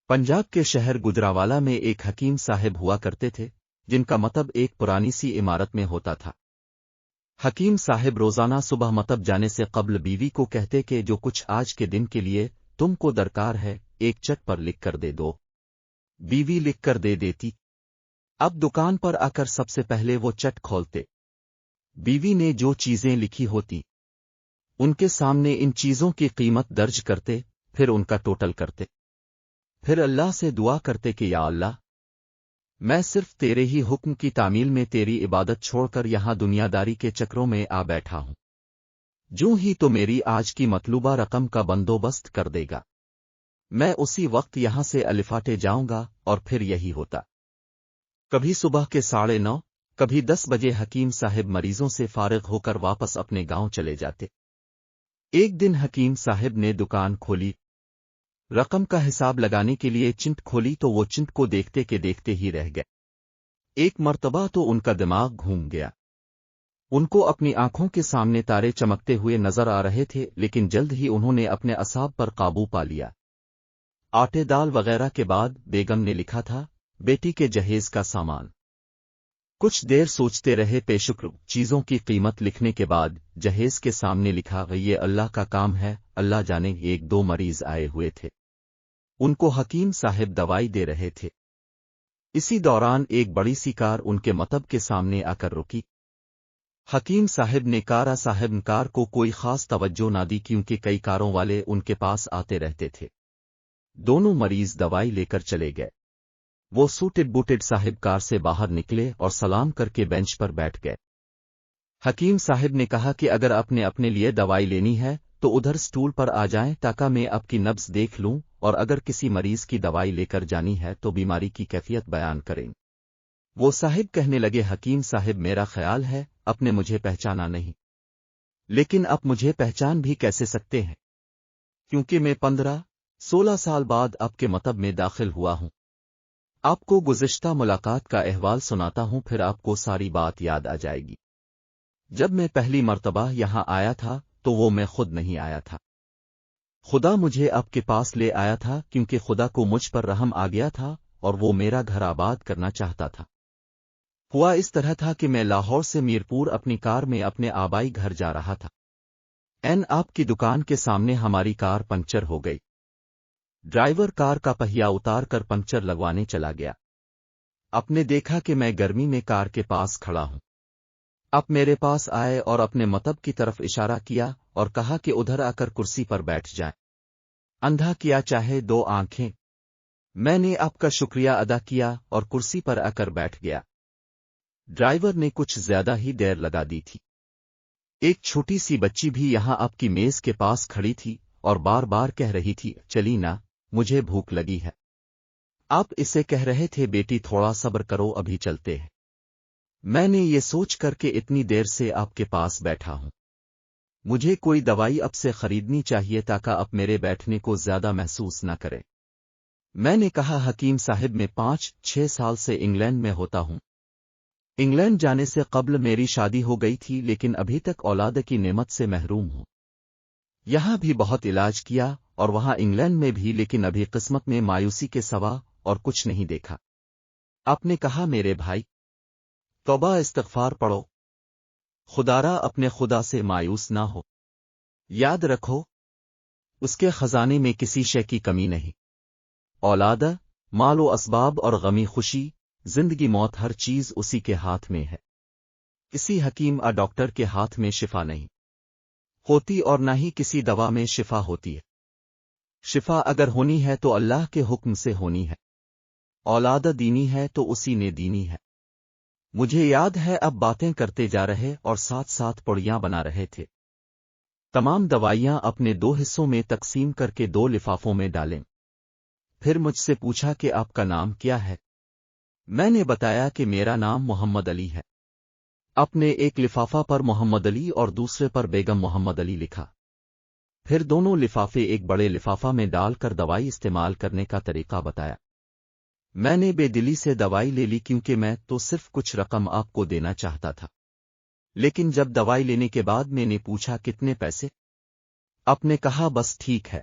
پنجاب کے شہر گجرانوالہ میں ایک حکیم صاحب ہوا کرتے تھے، جن کا مطب ایک پرانی سی عمارت میں ہوتا تھا۔ حکیم صاحب روزانہ صبح مطب جانے سے قبل بیوی کو کہتے کہ جو کچھ آج کے دن کے لیے تم کو درکار ہے ایک چٹ پر لکھ کر دے دو۔ بیوی لکھ کر دے دیتی۔ اب دکان پر آ کر سب سے پہلے وہ چٹ کھولتے۔ بیوی نے جو چیزیں لکھی ہوتی ان کے سامنے ان چیزوں کی قیمت درج کرتے، پھر ان کا ٹوٹل کرتے، پھر اللہ سے دعا کرتے کہ یا اللہ، میں صرف تیرے ہی حکم کی تعمیل میں تیری عبادت چھوڑ کر یہاں دنیا داری کے چکروں میں آ بیٹھا ہوں، جو ہی تو میری آج کی مطلوبہ رقم کا بندوبست کر دے گا، میں اسی وقت یہاں سے الفاٹے جاؤں گا۔ اور پھر یہی ہوتا۔ کبھی صبح کے 9:30، کبھی 10 بجے حکیم صاحب مریضوں سے فارغ ہو کر واپس اپنے گاؤں چلے جاتے۔ ایک دن حکیم صاحب نے دکان کھولی، رقم کا حساب لگانے کے لیے چنٹ کھولی تو وہ چنٹ کو دیکھتے کے دیکھتے ہی رہ گئے۔ ایک مرتبہ تو ان کا دماغ گھوم گیا۔ ان کو اپنی آنکھوں کے سامنے تارے چمکتے ہوئے نظر آ رہے تھے، لیکن جلد ہی انہوں نے اپنے اعصاب پر قابو پا لیا۔ آٹے دال وغیرہ کے بعد بیگم نے لکھا تھا بیٹی کے جہیز کا سامان۔ کچھ دیر سوچتے رہے، پیشکر چیزوں کی قیمت لکھنے کے بعد جہیز کے سامنے لکھا یہ اللہ کا کام ہے، اللہ جانے۔ 1-2 مریض آئے ہوئے تھے، ان کو حکیم صاحب دوائی دے رہے تھے۔ اسی دوران ایک بڑی سی کار ان کے مطب کے سامنے آ کر رکی۔ حکیم صاحب نے کار کو کوئی خاص توجہ نہ دی، کیونکہ کئی کاروں والے ان کے پاس آتے رہتے تھے۔ دونوں مریض دوائی لے کر چلے گئے۔ وہ سوٹڈ بوٹڈ صاحب کار سے باہر نکلے اور سلام کر کے بینچ پر بیٹھ گئے۔ حکیم صاحب نے کہا کہ اگر آپ نے اپنے لیے دوائی لینی ہے تو ادھر سٹول پر آ جائیں تاکہ میں آپ کی نبض دیکھ لوں، اور اگر کسی مریض کی دوائی لے کر جانی ہے تو بیماری کی کیفیت بیان کریں۔ وہ صاحب کہنے لگے حکیم صاحب میرا خیال ہے آپ نے مجھے پہچانا نہیں، لیکن آپ مجھے پہچان بھی کیسے سکتے ہیں، کیونکہ میں 15-16 سال بعد آپ کے مطب میں داخل ہوا ہوں۔ آپ کو گزشتہ ملاقات کا احوال سناتا ہوں، پھر آپ کو ساری بات یاد آ جائے گی۔ جب میں پہلی مرتبہ یہاں آیا تھا تو وہ میں خود نہیں آیا تھا، خدا مجھے آپ کے پاس لے آیا تھا، کیونکہ خدا کو مجھ پر رحم آ گیا تھا اور وہ میرا گھر آباد کرنا چاہتا تھا۔ ہوا اس طرح تھا کہ میں لاہور سے میرپور اپنی کار میں اپنے آبائی گھر جا رہا تھا۔ آپ کی دکان کے سامنے ہماری کار پنکچر ہو گئی۔ ڈرائیور کار کا پہیہ اتار کر پنکچر لگوانے چلا گیا۔ آپ نے دیکھا کہ میں گرمی میں کار کے پاس کھڑا ہوں۔ آپ میرے پاس آئے اور اپنے مطب کی طرف اشارہ کیا اور کہا کہ ادھر آ کر کرسی پر بیٹھ جائیں، اندھا کیا چاہے 2 آنکھیں۔ میں نے آپ کا شکریہ ادا کیا اور کرسی پر آ کر بیٹھ گیا۔ ڈرائیور نے کچھ زیادہ ہی دیر لگا دی تھی۔ ایک چھوٹی سی بچی بھی یہاں آپ کی میز کے پاس کھڑی تھی اور بار بار کہہ رہی تھی چلی نا، مجھے بھوک لگی ہے۔ آپ اسے کہہ رہے تھے بیٹی تھوڑا صبر کرو، ابھی چلتے ہیں۔ میں نے یہ سوچ کر کے اتنی دیر سے آپ کے پاس بیٹھا ہوں، مجھے کوئی دوائی اب سے خریدنی چاہیے تاکہ آپ میرے بیٹھنے کو زیادہ محسوس نہ کریں۔ میں نے کہا حکیم صاحب میں 5-6 سال سے انگلینڈ میں ہوتا ہوں۔ انگلینڈ جانے سے قبل میری شادی ہو گئی تھی، لیکن ابھی تک اولاد کی نعمت سے محروم ہوں۔ یہاں بھی بہت علاج کیا اور وہاں انگلینڈ میں بھی، لیکن ابھی قسمت میں مایوسی کے سوا اور کچھ نہیں دیکھا۔ آپ نے کہا میرے بھائی، توبہ استغفار پڑھو، خدارا اپنے خدا سے مایوس نہ ہو، یاد رکھو اس کے خزانے میں کسی شے کی کمی نہیں۔ اولاد، مال و اسباب اور غمی خوشی، زندگی موت، ہر چیز اسی کے ہاتھ میں ہے۔ کسی حکیم ڈاکٹر کے ہاتھ میں شفا نہیں ہوتی اور نہ ہی کسی دوا میں شفا ہوتی ہے۔ شفا اگر ہونی ہے تو اللہ کے حکم سے ہونی ہے۔ اولاد دینی ہے تو اسی نے دینی ہے۔ مجھے یاد ہے اب باتیں کرتے جا رہے اور ساتھ ساتھ پڑیاں بنا رہے تھے۔ تمام دوائیاں اپنے 2 حصوں میں تقسیم کر کے 2 لفافوں میں ڈالیں۔ پھر مجھ سے پوچھا کہ آپ کا نام کیا ہے؟ میں نے بتایا کہ میرا نام محمد علی ہے۔ اپنے ایک لفافہ پر محمد علی اور دوسرے پر بیگم محمد علی لکھا۔ پھر دونوں لفافے ایک بڑے لفافہ میں ڈال کر دوائی استعمال کرنے کا طریقہ بتایا۔ میں نے بے دلی سے دوائی لے لی، کیونکہ میں تو صرف کچھ رقم آپ کو دینا چاہتا تھا، لیکن جب دوائی لینے کے بعد میں نے پوچھا کتنے پیسے، آپ نے کہا بس ٹھیک ہے۔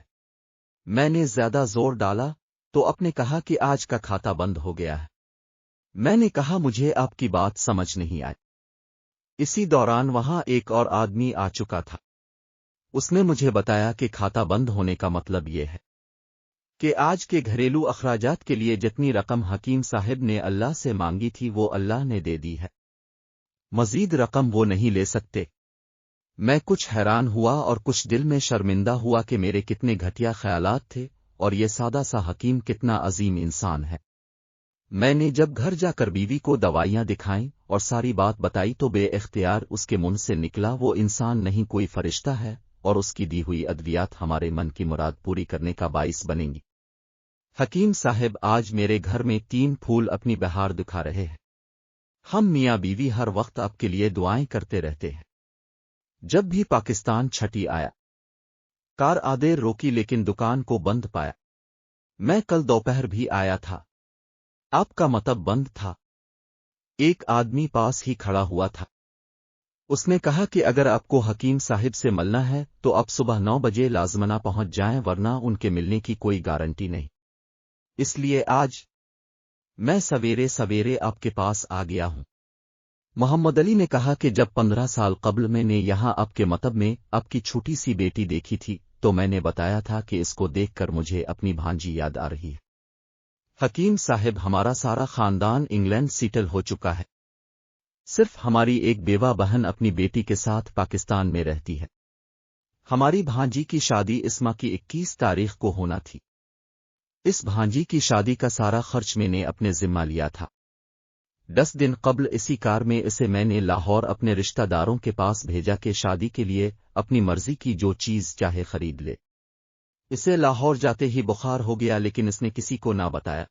میں نے زیادہ زور ڈالا تو آپ نے کہا کہ آج کا کھاتا بند ہو گیا ہے۔ میں نے کہا مجھے آپ کی بات سمجھ نہیں آئی۔ اسی دوران وہاں ایک اور آدمی آ چکا تھا۔ اس نے مجھے بتایا کہ کھاتا بند ہونے کا مطلب یہ ہے کہ آج کے گھریلو اخراجات کے لیے جتنی رقم حکیم صاحب نے اللہ سے مانگی تھی وہ اللہ نے دے دی ہے، مزید رقم وہ نہیں لے سکتے۔ میں کچھ حیران ہوا اور کچھ دل میں شرمندہ ہوا کہ میرے کتنے گھٹیا خیالات تھے اور یہ سادہ سا حکیم کتنا عظیم انسان ہے۔ میں نے جب گھر جا کر بیوی کو دوائیاں دکھائیں اور ساری بات بتائی تو بے اختیار اس کے منہ سے نکلا وہ انسان نہیں کوئی فرشتہ ہے اور اس کی دی ہوئی ادویات ہمارے من کی مراد پوری کرنے کا باعث بنیں گی۔ حکیم صاحب آج میرے گھر میں 3 پھول اپنی بہار دکھا رہے ہیں۔ ہم میاں بیوی ہر وقت آپ کے لیے دعائیں کرتے رہتے ہیں۔ جب بھی پاکستان چھٹی آیا کار آدھے روکی لیکن دکان کو بند پایا۔ میں کل دوپہر بھی آیا تھا، آپ کا مطب بند تھا۔ ایک آدمی پاس ہی کھڑا ہوا تھا۔ اس نے کہا کہ اگر آپ کو حکیم صاحب سے ملنا ہے تو آپ صبح 9 بجے لازمنا پہنچ جائیں ورنہ ان کے ملنے کی کوئی گارنٹی نہیں۔ اس لیے آج میں سویرے سویرے آپ کے پاس آ گیا ہوں۔ محمد علی نے کہا کہ جب 15 سال قبل میں نے یہاں آپ کے مطب میں آپ کی چھوٹی سی بیٹی دیکھی تھی تو میں نے بتایا تھا کہ اس کو دیکھ کر مجھے اپنی بھانجی یاد آ رہی ہے۔ حکیم صاحب ہمارا سارا خاندان انگلینڈ سیٹل ہو چکا ہے، صرف ہماری ایک بیوہ بہن اپنی بیٹی کے ساتھ پاکستان میں رہتی ہے۔ ہماری بھانجی کی شادی اس ماہ کی 21 تاریخ کو ہونا تھی۔ اس بھانجی کی شادی کا سارا خرچ میں نے اپنے ذمہ لیا تھا۔ 10 دن قبل اسی کار میں اسے میں نے لاہور اپنے رشتہ داروں کے پاس بھیجا کہ شادی کے لیے اپنی مرضی کی جو چیز چاہے خرید لے۔ اسے لاہور جاتے ہی بخار ہو گیا لیکن اس نے کسی کو نہ بتایا۔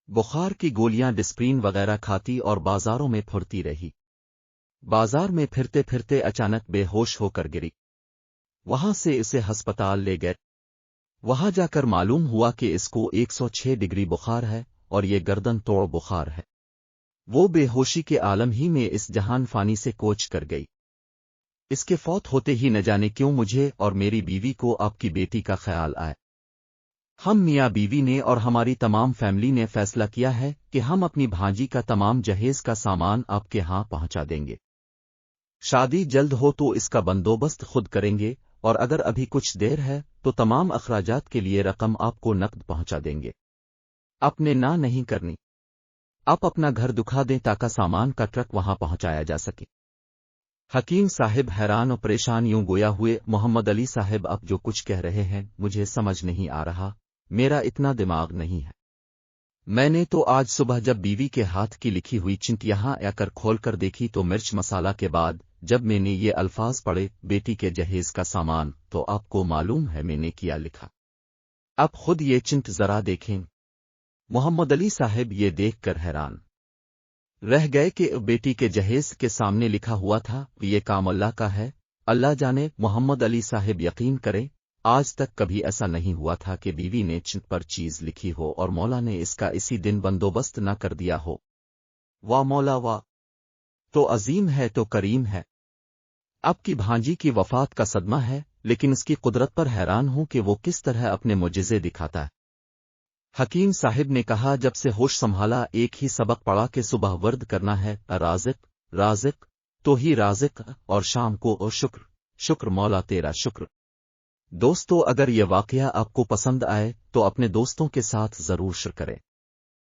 بخار کی گولیاں ڈسپرین وغیرہ کھاتی اور بازاروں میں پھرتی رہی۔ بازار میں پھرتے پھرتے اچانک بے ہوش ہو کر گری۔ وہاں سے اسے ہسپتال لے گئے۔ وہاں جا کر معلوم ہوا کہ اس کو 106 ڈگری بخار ہے اور یہ گردن توڑ بخار ہے۔ وہ بے ہوشی کے عالم ہی میں اس جہان فانی سے کوچ کر گئی۔ اس کے فوت ہوتے ہی نہ جانے کیوں مجھے اور میری بیوی کو آپ کی بیٹی کا خیال آئے۔ ہم میاں بیوی نے اور ہماری تمام فیملی نے فیصلہ کیا ہے کہ ہم اپنی بھانجی کا تمام جہیز کا سامان آپ کے ہاں پہنچا دیں گے۔ شادی جلد ہو تو اس کا بندوبست خود کریں گے اور اگر ابھی کچھ دیر ہے تو تمام اخراجات کے لیے رقم آپ کو نقد پہنچا دیں گے۔ آپ نے نہ نہیں کرنی، آپ اپنا گھر دکھا دیں تاکہ سامان کا ٹرک وہاں پہنچایا جا سکے۔ حکیم صاحب حیران و پریشان یوں گویا ہوئے، محمد علی صاحب آپ جو کچھ کہہ رہے ہیں مجھے سمجھ نہیں آ رہا، میرا اتنا دماغ نہیں ہے۔ میں نے تو آج صبح جب بیوی کے ہاتھ کی لکھی ہوئی چٹ یہاں آ کر کھول کر دیکھی تو مرچ مسالہ کے بعد جب میں نے یہ الفاظ پڑھے بیٹی کے جہیز کا سامان تو آپ کو معلوم ہے میں نے کیا لکھا۔ اب خود یہ چٹ ذرا دیکھیں۔ محمد علی صاحب یہ دیکھ کر حیران رہ گئے کہ بیٹی کے جہیز کے سامنے لکھا ہوا تھا یہ کام اللہ کا ہے، اللہ جانے۔ محمد علی صاحب یقین کریں آج تک کبھی ایسا نہیں ہوا تھا کہ بیوی نے چٹ پر چیز لکھی ہو اور مولا نے اس کا اسی دن بندوبست نہ کر دیا ہو۔ واہ مولا واہ، تو عظیم ہے تو کریم ہے۔ آپ کی بھانجی کی وفات کا صدمہ ہے لیکن اس کی قدرت پر حیران ہوں کہ وہ کس طرح اپنے معجزے دکھاتا ہے۔ حکیم صاحب نے کہا جب سے ہوش سنبھالا ایک ہی سبق پڑا کہ صبح ورد کرنا ہے رازق رازق تو ہی رازق اور شام کو اور شکر شکر مولا تیرا شکر۔ دوستو اگر یہ واقعہ آپ کو پسند آئے تو اپنے دوستوں کے ساتھ ضرور شیئر کریں۔